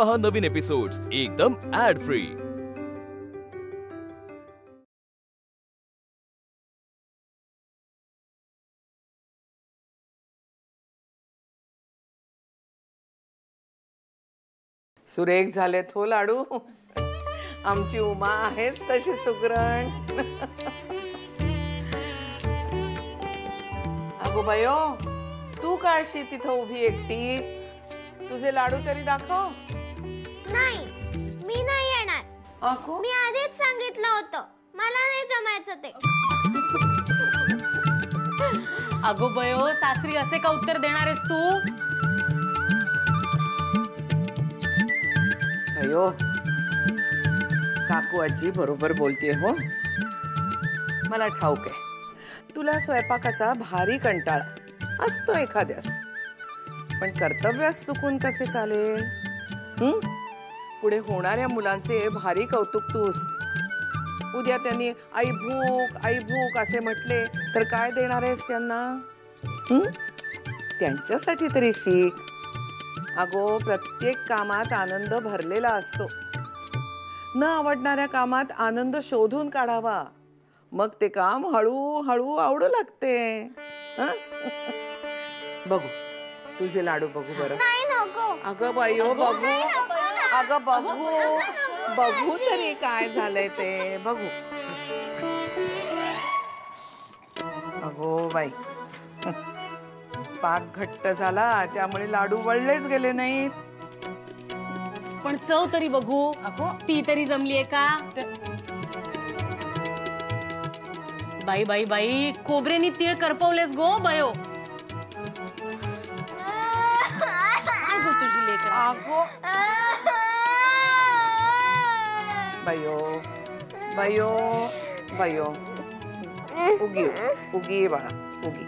पहा नवीन एपिसोड्स एकदम add free. सुरेख झालेत हो लाडू। आमची उमा आहेच तशी सुगरण। अगो बायो, तू का अशी तिथं उभी एकटी? तुझे लाडू तरी दाखव। नाही, मी नाही येणार। अगो, मी आधीच सांगितलं होतं मला नाही जमायचं ते। अगो बयो, सासरी असे का उत्तर देणार आहेस तू? बायो, काकू आजी बरोबर बोलते हो। मला ठाऊक आहे तुला स्वयंपाकाचा भारी कंटाळा असतो एखाद्यास, पण कर्तव्यास चुकून कसे चालेल? पुढे होणाऱ्या मुलांचे भारी कौतुक तूस। उद्या त्यांनी आई भूक असे म्हटले तर काय देणार आहेस त्यांना? त्यांच्यासाठी तरी शिक। अगो, प्रत्येक कामात आनंद भरलेला असतो। न आवडणाऱ्या कामात आनंद शोधून काढावा, मग ते काम हळूहळू आवडू लागते। बघू तुझे लाडू बघू बरं। नाही नको। अगं बायो, बघू। अगं बघू तरी काय झालंय ते बघू। अगो बाई, पाक घट्ट झाला त्यामुळे लाडू वळलेच गेले नाहीत। पण चव तरी बघू। अगो, ती तरी जमलीये का? बाई बाई बाई, खोबरेनी तीळ करपवलेस गो बयो। अगो तुझी लेकर। अगो बायो, उगी बाळा, उगी।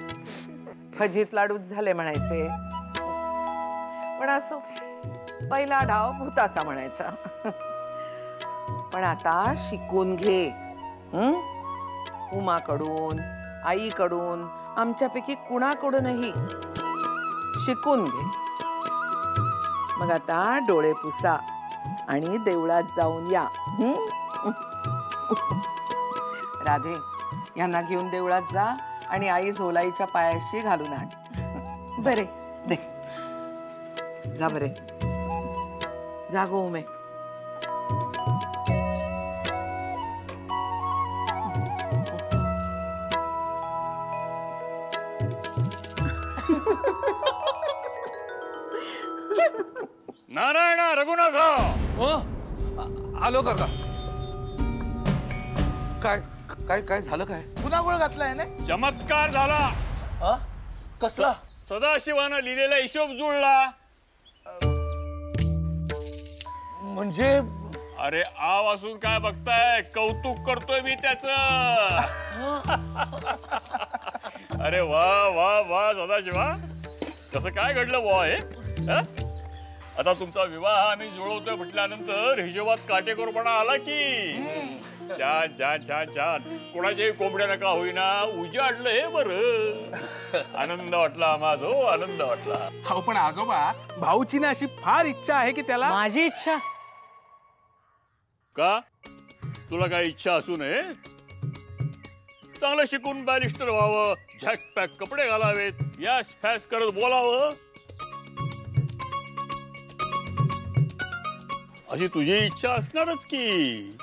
फजित लाडूच झाले म्हणायचे, पण असो, पहिला डाव भूताचा म्हणायचा। पण आता शिकून घे, उमाकडून, आईकडून, आमच्यापैकी कुणाकडूनही शिकून घे। मग आता डोळे पुसा आणि देवळात जाऊन या। राधे, यांना घेऊन देवळात जा आणि आई झोलाईच्या पायाशी घालून आण। बरे दे, जा बरे, जा गो उमे। नारायण रघुनाथ। आलो काका। काय काय काय झालं? काय पुन्हा गोळ घातलाय ना? चमत्कार झाला। कसला? सदाशिवानं लिहिलेला हिशोब जुळला। म्हणजे? अरे आव असून काय बघताय, कौतुक करतोय मी त्याच। अरे वा वा वा सदाशिवा, कसं काय घडलं बुवा हे? आता तुमचा विवाह आम्ही जुळवतोय म्हटल्यानंतर हिशोबात काटेकोरपणा आला की। छान छान छान छान। कोणाच्याही कोंबड्या नका होईना उजाडलं हे बरं। आनंद वाटला माझो, आनंद वाटला। हो, पण आजोबा, भाऊची ना अशी फार इच्छा आहे की त्याला। माझी इच्छा का? तुला काय इच्छा असू नये? चांगलं शिकून बॅरिस्टर व्हावं, झॅकपॅक कपडे घालावेत, यस फॅस करत बोलावं, अशी तुझी इच्छा असणारच की।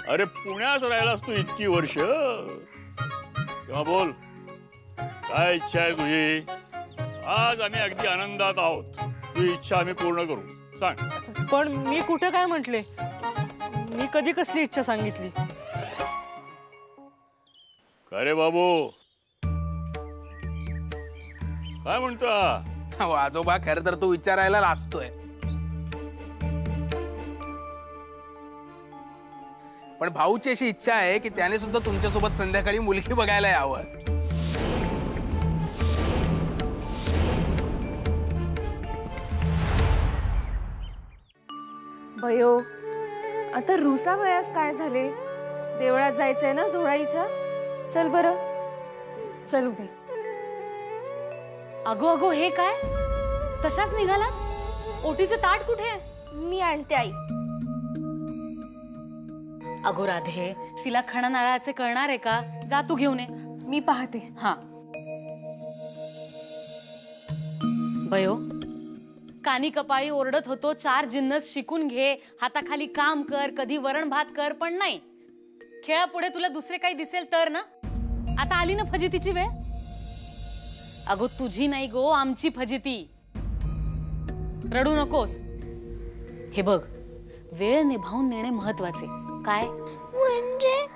अरे पुण्यात राहिलास तू इतकी वर्ष, तेव्हा बोल काय इच्छा आहे तुझी? आज आम्ही अगदी आनंदात आहोत, तुझी इच्छा आम्ही पूर्ण करू, सांग। पण मी कुठे काय म्हटले? मी कधी कसली इच्छा सांगितली? काय रे बाबू, काय म्हणता? हो आजोबा, खरं तर तो विचारायला लाजतोय, पण भाऊची अशी इच्छा आहे की त्याने सुद्धा तुमच्यासोबत संध्याकाळी मुलगी बघायला यावं। भयो, आता रुसा वयास काय झाले? देवळात जायचंय ना झोळाईच्या? चल बरं, चल उभे। अगो अगो, हे काय? तशाच निघाला? ओटीचे ताट कुठे? मी आणते आई. अगो राधे, तिला खणा नारळाचे कळणार आहे का? जा तू घेऊन ये. मी पाहते. हा. बयो, कानी कपाळी ओरडत होतो 4 जिन्नस शिकून घे, हाताखाली काम कर, कधी वरण भात कर, पण नाही. खेळापुढे तुला दुसरे काही दिसेल तर ना. आता आली ना फजितीची वेळ. अगो तुझी नाही गो, आमची फजिती. रडू नकोस. हे बघ, वेळ निभावून नेणे महत्वाचे. काय म्हणजे?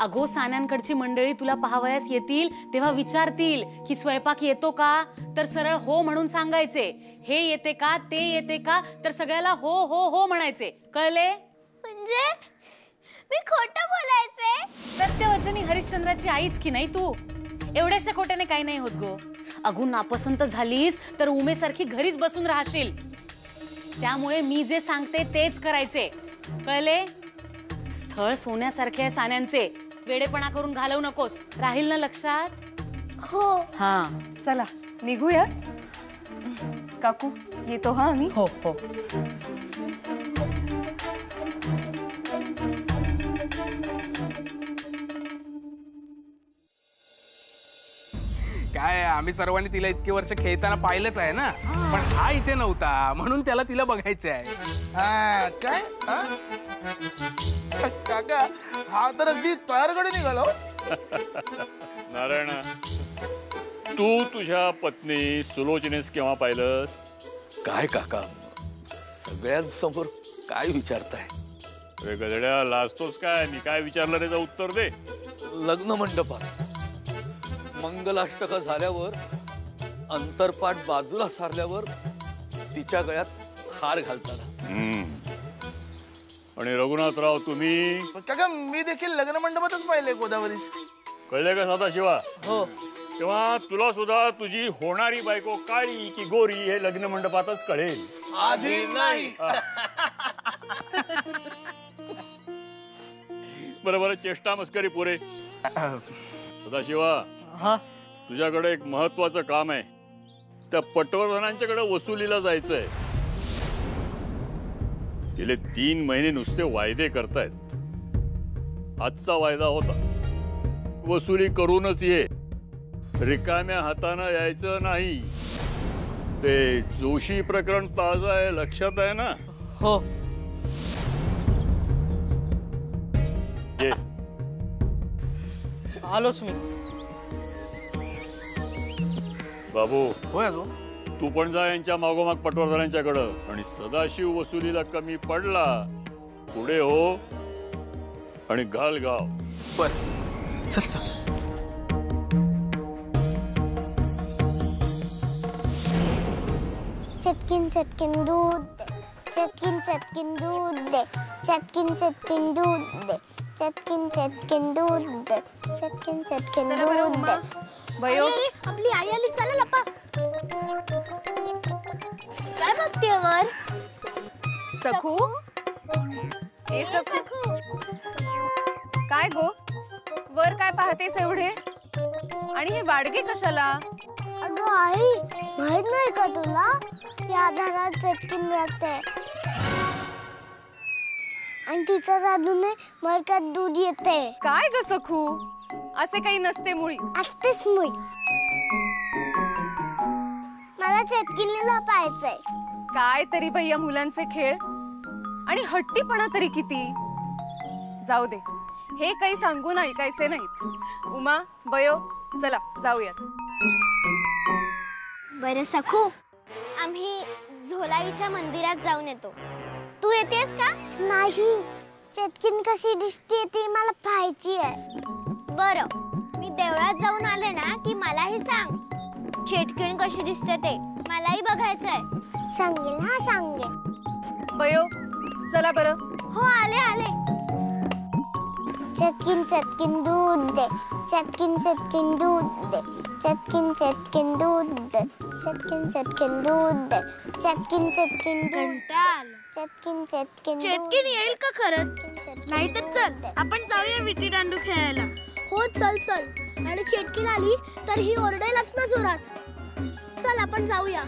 अगो सान्यांकडची मंडळी तुला पाहावयास येतील तेव्हा विचारतील की स्वयंपाक येतो का, तर सरळ हो म्हणून सांगायचे. हे येते का, ते येते का, तर सगळ्याला हो हो हो म्हणायचे. कळले? म्हणजे मी खोटं बोलायचे? सत्यवचनी हरिश्चंद्राची आईच की नाही तू. एवढ्याशा खोट्याने काही नाही होत गो. अगो नापसंत झालीस तर उमेसारखी घरीच बसून राहशील. त्यामुळे मी जे सांगते तेच करायचे. कळले? स्थळ सोन्यासारखे आहे सान्यांचे. वेडेपणा करून घालवू नकोस. राहील ना लक्षात? हो. हा चला निघूयात. काकू येतो हा आम्ही. हो हो. काय आम्ही सर्वांनी तिला इतके वर्ष खेळताना पाहिलंच आहे ना, पण हा इथे नव्हता म्हणून त्याला तिला बघायचं आहे. काय काका, हा तर अगदी तयारकडे निघालो. नारायण, तू तुझ्या पत्नी सुलोचनेस केव्हा पाहिलंस? काय काका, सगळ्यांसमोर काय विचारताय? अरे गधड्या, लाजतोस काय? मी काय विचारलं त्याचं उत्तर दे. लग्न मंडपात मंगलाष्टक झाल्यावर, अंतरपाठ बाजूला सारल्यावर तिच्या गळ्यात हार घालताना. आणि रघुनाथराव तुम्ही? काका मी देखील लग्न मंडपातच पाहिले गोदावरीस. कळले का सदाशिवा? हो. तेव्हा तुला सुद्धा तुझी होणारी बायको काळी की गोरी हे लग्न मंडपातच कळेल. आधी नाही. बरोबर, चेष्टा मस्करी पुरे. सदाशिवा, हा तुझ्याकडे एक महत्वाचं काम आहे. त्या पटवर्धनांच्याकडे वसुलीला जायचंय. गेले 3 महिने नुसते वायदे करतायत. आजचा वायदा होता, वसुली करूनच ये, रिकाम्या हातानं यायचं नाही. ते जोशी प्रकरण ताजं आहे, लक्षात आहे ना? हो. ये. आलोच मी. बाबू, होय अजून तू पण जा यांच्या मागोमाग पटवर्धनांच्याकडं. आणि सदाशिव वसुलीला कमी पडला पुढे हो आणि घाल गाव. बर, चल चल. चटकिन चटकिन दूध दे, चटकिन चटकिन दूध दे, चटकिन चटकिन दूध दे, चटकिन चटकिन दूध दे, चटकिन चटकिन दूध दे. बयो, आपली आई आली. चला लपा. काय बघते वर? सखू. ए सखू, काय गो वर काय पाहतेस एवढे? आणि हे वाडगे कशाला? अगं आई, माहित नाही का तुला? या झाडात चटकीन राहते आणि तिच्या जादूने मडक्यात दूध येते. काय ग सखू, असे काही नसते मुळी. असतेच मुळी. मला चटकीनीला पाहायचंय. काय तरी बाई या मुलांचे खेळ आणि हट्टीपणा तरी किती. जाऊ दे, हे काही सांगून ऐकायचे नाहीत. उमा, बयो, चला जाऊयात. बरं सखू, आम्ही झोलाईच्या मंदिरात जाऊन येतो. तू येतेस का? नाही, चटकीन कशी दिसते ती मला पाहायची आहे. बरं, मी देवळात जाऊन आले ना की मलाही सांग. चटकीन कशी दिसते ते मलाही बघायचंय. सांगेल, हा सांगेल. बयो, चला बरं. हो, आले आले. चटकिन चटकिन दूध दे, चटकिन चटकिन दूध दे, चटकिन चटकिन दूध दे, चटकिन चटकिन दूध दे, चटकिन चटकिन दूध. चटकिन चटकिन चटकीन येईल का खरंच? नाही तर चल आपण जाऊया विटी दांडू खेळायला. हो, चल चल. आणि चटकीन आली तर ही ओरडेलच ना जोरात. चल आपण जाऊया.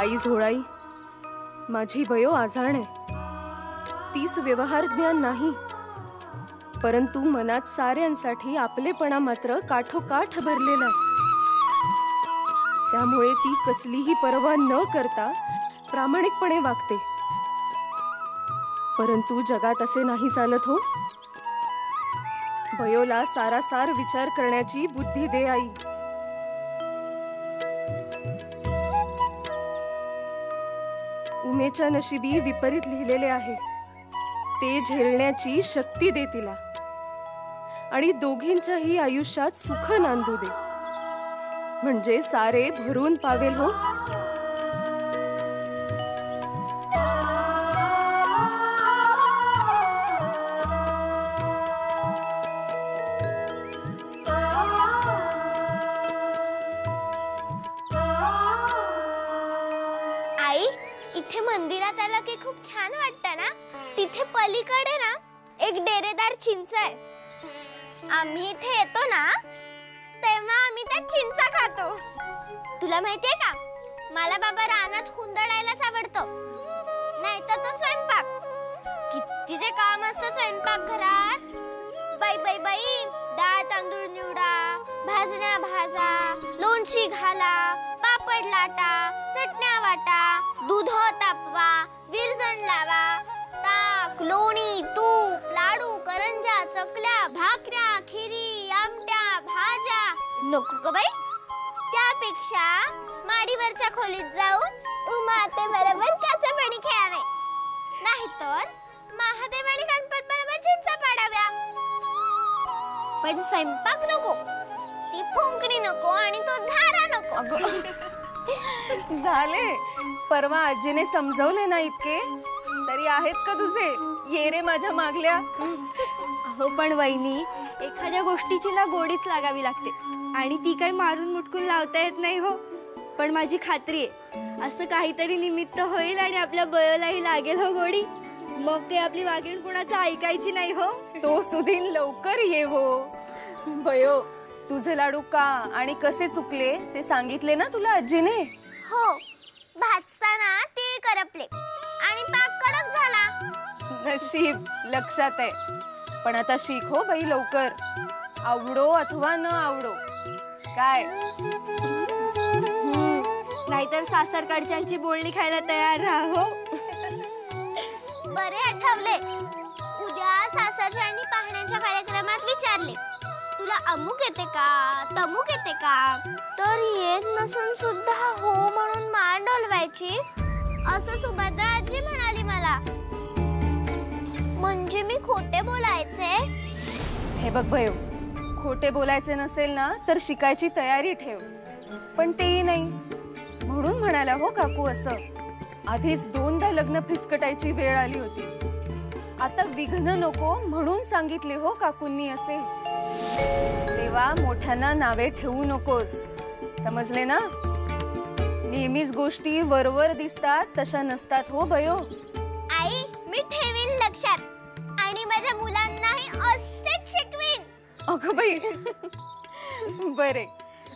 आई झोळाई, माझी बयो आजाण आहे. तीच व्यवहार ज्ञान नाही, परंतु मनात साऱ्यांसाठी आपलेपणा मात्र काठोकाठ भरलेला आहे. त्यामुळे ती कसलीही पर्वा न करता प्रामाणिकपणे वागते. परंतु जगात असे नाही चालत हो. बयोला सारासार विचार करण्याची बुद्धी दे आई. उमेच्या नशिबी विपरीत लिहिलेले आहे, ते झेलण्याची शक्ती दे तिला आणि दोघींच्याही आयुष्यात सुख नांदू दे, म्हणजे सारे भरून पावेल हो. आई, इथे मंदिरात आला की खूप छान वाटतं ना. तिथे पलीकडे ना एक डेरेदार चिंच आहे. आम्ही इथे येतो ना तेव्हा आम्ही त्या चिंचा खातो. तुला माहितीये का, मला बाबा रानात हुंदडायलाच आवडतो, नाही तर तो स्वयंपाक. किती जे काम असतं स्वयंपाक घरात. बाई बाई बाई, डाळ तांदूळ निवडा, भाजण्या भाजा, लोणची घाला, पापड लाटा, चटण्या वाटा, दूध तापवा, विरजण लावा, ताक, लोणी, तूप, लाडू, करंजा, चकल्या, भाकऱ्या, खिरी, आमट्या, भाज्या. नको ग बाई, त्यापेक्षा माडीवरच्या खोलीत जाऊन उमाते बरोबर काचा पाणी खेळावे, नाहीतर महादेव आणि गणपत बरोबर चिंचा पाडाव्या. पण स्वयंपाक नको, ती फुंकणी नको आणि तो झारा नको. झाले, परवा आजीने समजवले ना इतके तरी आहेच का तुझे. ये रे माझ्या मागल्या. हो पण वहिनी, एखाद्या गोष्टीची ना गोडीच लागावी लागते आणि ती काही मारून मुटकून लावता येत नाही हो. पण माझी खात्री आहे, असं काहीतरी निमित्त होईल आणि आपल्या बयोलाही लागेल हो गोडी. मग ते आपली वागीण कुणाचं ऐकायची नाही हो. तो सुधीन लवकर ये हो. बयो, तुझे लाडू का आणि कसे चुकले ते सांगितले ना तुला आजीने. हो, भाजताना तीळ करपले आणि पाक कडक झाला. नशीब लक्षात आहे. पण आता शिक हो बाई लवकर, आवडो अथवा न आवडो. काय नाहीतर सासरकडच्यांची बोलणी खायला तयार राहा हो. बरे आठवले, उद्या सासरच्यांनी पाहुण्यांच्या कार्यक्रमात विचारले, तुला अमुक येते का, तमुक येते का, तर येत नसून सुद्धा हो म्हणून मान डोलवायची, असं सुभद्रा आजी म्हणाली मला. म्हणजे मी खोटे बोलायचे. हे बघ भयो, खोटे बोलायचे नसेल ना तर शिकायची तयारी ठेव. पण तेही नाही म्हणून म्हणाला हो काकू असं. आधीच 2दा लग्न फिसकटायची वेळ आली होती. आता विघ्न नको म्हणून सांगितले हो काकूंनी असे. तेव्हा मोठ्यांना नावे ठेवू नकोस, समजले ना. नेहमीच गोष्टी वरवर दिसतात तशा नसतात हो भयो. आई, मी ठेवीन लक्षात आणि माझ्या मुलांनाही असेच शिकवीन. अगं बाई, बरे,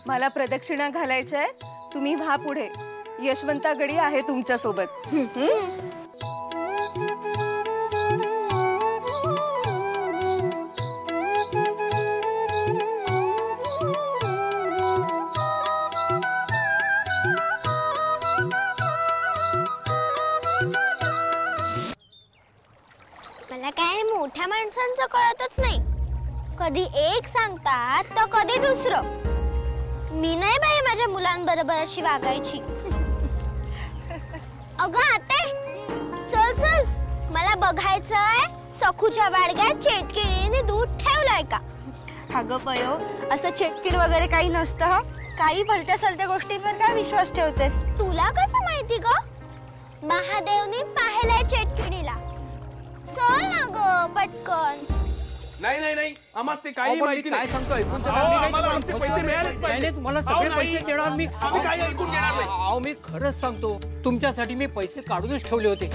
मला प्रदक्षिणा घालायच्या आहेत. तुम्ही व्हा पुढे, यशवंता गडी आहे तुमच्या सोबत. मला काय मोठ्या माणसांचं कळतच नाही. कधी एक सांगतात तर कधी दुसरं. मी नाही बाई माझ्या मुलांबरोबर अशी वागायची. अगं आते, चल चल, मला बघायचंय सखूच्या वाडग्यात चेटकिणीने दूध ठेवलंय का. अगं बयो, असं चेटकीण वगैरे काही नसतं हं. काही भलत्या सलत्या गोष्टींवर काय विश्वास ठेवतेस. तुला कसं माहिती ग. महादेवने पाहिलंय चेटकिणीला. चल ना ग पटकन. नाही नाही नाही, आम्हाला ते काही माहिती काय नाही. सांगतो ऐकून तर आम्हाला आमचे पैसे मिळालेच नाही पाहिजे. तुम्हाला सगळे नाही. पैसे देणार मी. आम्ही काही ऐकून घेणार नाही. अहो मी खरंच सांगतो, तुमच्यासाठी मी पैसे काढूनच ठेवले होते.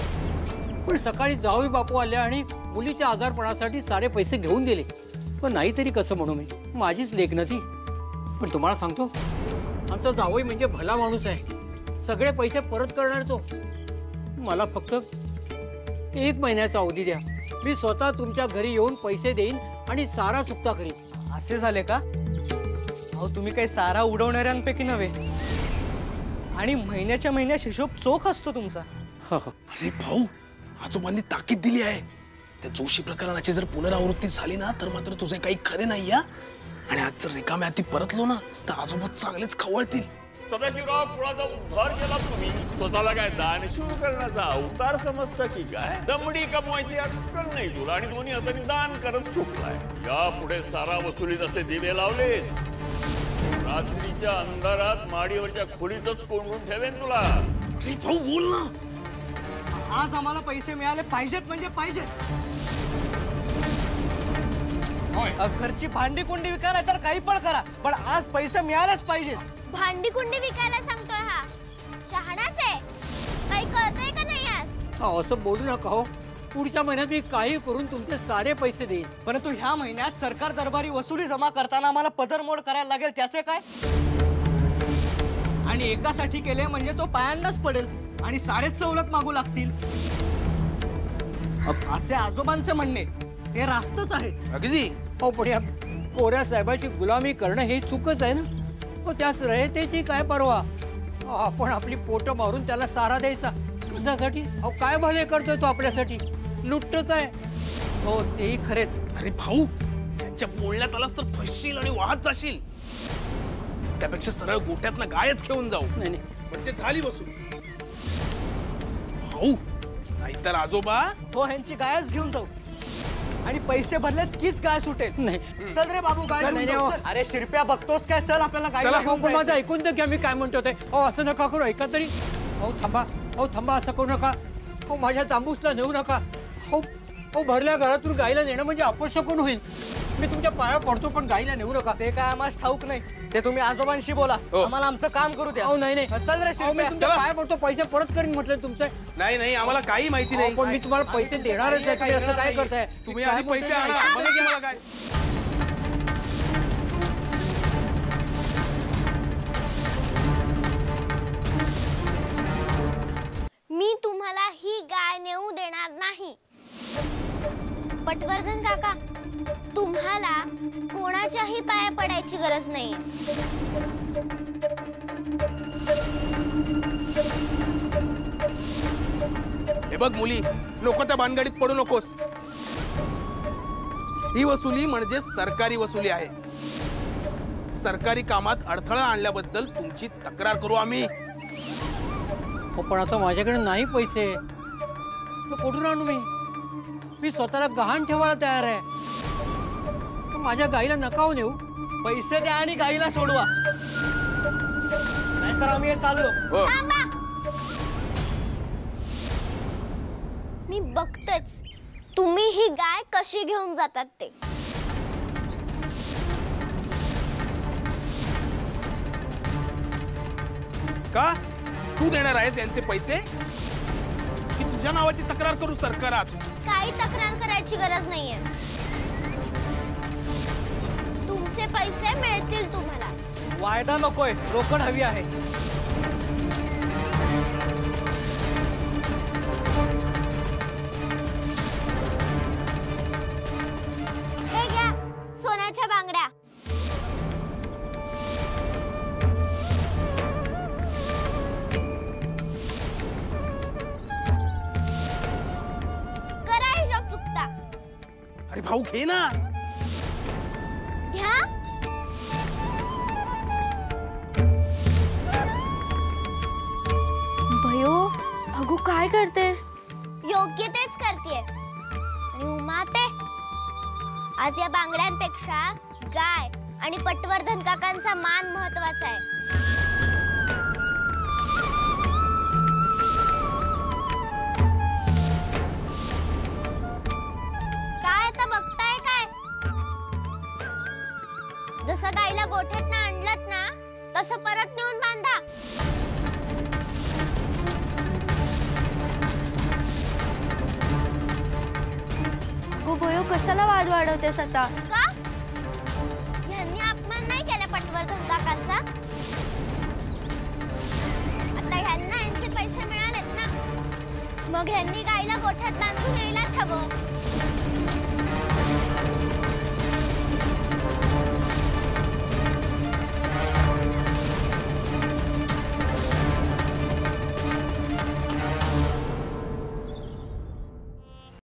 पण सकाळी जावई बापू आले आणि मुलीच्या आजारपणासाठी सारे पैसे घेऊन दिले. पण नाहीतरी कसं म्हणू मी, माझीच लेक ना ती. पण तुम्हाला सांगतो, आमचा जावई म्हणजे भला माणूस आहे. सगळे पैसे परत करणार तो. मला फक्त 1 महिन्याचा अवधी द्या. मी स्वतः तुमच्या घरी येऊन पैसे देईन आणि सारा चुकता करीन. असे झाले का? अहो तुम्ही काही सारा उडवणाऱ्यांपैकी नव्हे. आणि महिन्याच्या महिन्यात हिशोब चोख असतो तुमचा. अरे भाऊ, आजोबांनी ताकीद दिली आहे. त्या जोशी प्रकरणाची जर पुनरावृत्ती झाली ना तर मात्र तुझे काही खरे नाही या. आणि आज जर रिकाम्या हाती परतलो ना तर आजोबा चांगलेच खवळतील. सदाशिवराव, कुळाचा उद्धार केला तुम्ही. स्वतःला काय दानशूर करण्याचा अवतार समजता की काय? दमडी कमवायची अक्कल नाही तुला आणि दोन्ही हातांनी दान करत सुटलाय. यापुढे सारा वसुलीत असे दिवे लावलेस, रात्रीच्या अंधारात माडीवरच्या खोलीतच कोंडून ठेवेन तुला. अरे भाऊ बोल ना. आज आम्हाला पैसे मिळाले पाहिजेत म्हणजे पाहिजेत. घरची भांडी कुंडी विका नाही तर काही पण करा, पण आज पैसे मिळालेच पाहिजेत. भांडी कुंडी विकायला सांगतोय हा? शहाणाच आहे. काही कळतंय का नाही आज? असं बोलू नका हो. पुढच्या महिन्यात मी काही करून तुमचे सारे पैसे देईन. परंतु ह्या महिन्यात सरकार दरबारी वसुली जमा करताना आम्हाला पदरमोड करायला लागेल, त्याचे काय? आणि एकासाठी केले म्हणजे तो पायांनाच पडेल आणि 3.5 सवलत मागू लागतील. असे आजोबांचे म्हणणे ते रास्तच आहे. अगदी. हो, पण या कोऱ्या साहेबाची गुलामी करणं हे चूकच आहे ना. हो, त्याच रयतेची काय परवा. आपण आपली पोट मारून त्याला सारा द्यायचा कशासाठी? अहो काय भले करतोय तो आपल्यासाठी? लुटतच आहे. हो तेही खरेच. अरे भाऊ, त्यांच्या बोलण्यात आलास तर फसशील आणि वाहत जाशील. त्यापेक्षा सरळ गोट्यातनं गायच घेऊन जाऊ. नाही म्हणजे झाली वसूल. भाऊ, नाहीतर आजोबा. हो, ह्यांची गायच घेऊन जाऊ आणि पैसे भरलेत कीच गाय सुटेल. नाही. चल रे बाबू, गाय घेऊन जाऊ. अरे शिरप्या, बघतोस काय? चल आपल्याला गाय चला. घेऊन माझं जायचं. ऐकून तर घ्या मी काय म्हणतो ते. अहो असं नका करू, ऐका तरी. अहो थांबा, अहो थांबा, असं करू नका. हो माझ्या तांबूसला नेऊ नका. हो हो, भरल्या घरातून गाईला नेणं म्हणजे अपशकुन होईल. मी तुमच्या पाया पडतो, पण गाईला नेऊ नका. ते काय आम्हाला ठाऊक नाही. ते तुम्ही आजोबांशी बोला. आम्हाला आमचं काम करू द्या. अहो नाही नाही, चल रे मी शिरप्या. तुमच्या पाया पडतो. पैसे परत करीन म्हटलं तुमचं. नाही नाही, आम्हाला काही माहिती नाही. पण मी तुम्हाला पैसे देणारच आहे. तुम्ही असं काय करताय? तुम्ही आधी पैसे आणा, मग घ्या मला काय. मी तुम्हाला ही गाय नेऊ देणार नाही. पटवर्धन काका, तुम्हाला कोणाच्याही पाया पडायची गरज नाही. हे बघ मुली, लोक त्या भानगडीत पडू नकोस. ही वसुली म्हणजे सरकारी वसुली आहे. सरकारी कामात अडथळा आणल्याबद्दल तुमची तक्रार करू आम्ही. हो, पण आता माझ्याकडे नाही पैसे. तर कुठून आणू मी? मी स्वतःला गहाण ठेवायला तयार आहे. तर माझ्या गाईला नका नेऊ. पैसे द्या आणि गाईला सोडवा, नाहीतर आम्ही हे चाललो. थांबा. मी बघतेच तुम्ही ही गाय कशी घेऊन जातात ते. का तू देणार आहेस यांचे पैसे की तुझ्या नावाची तक्रार करू सरकारात? काही तक्रार करायची गरज नाहीये. तुमचे पैसे मिळतील तुम्हाला. वायदा नकोय, रोकड हवी आहे. हे घ्या सोन्याच्या बांगड्या. करा हिशोब चुकता. अरे भाऊ घे ना. घ्या. भयो, अगो काय करतेस? योग्य तेच करतेय. आणि उमा ते आज या बांगड्यांपेक्षा गाय आणि पटवर्धन काकांचा मान महत्वाचा आहे. काय आता बघताय काय? जसं गायला गोठ्यात आणलत ना तसं परत नेऊन बांधा. अगो भयो, कशाला वाद वाढवतेस आता? का? ह्यांनी अपमान नाही केला पटवर्धन काकांचा? आता ह्यांनी मग ह्यांनी गाईला गोठ्यात बांधून यायलाच हवं.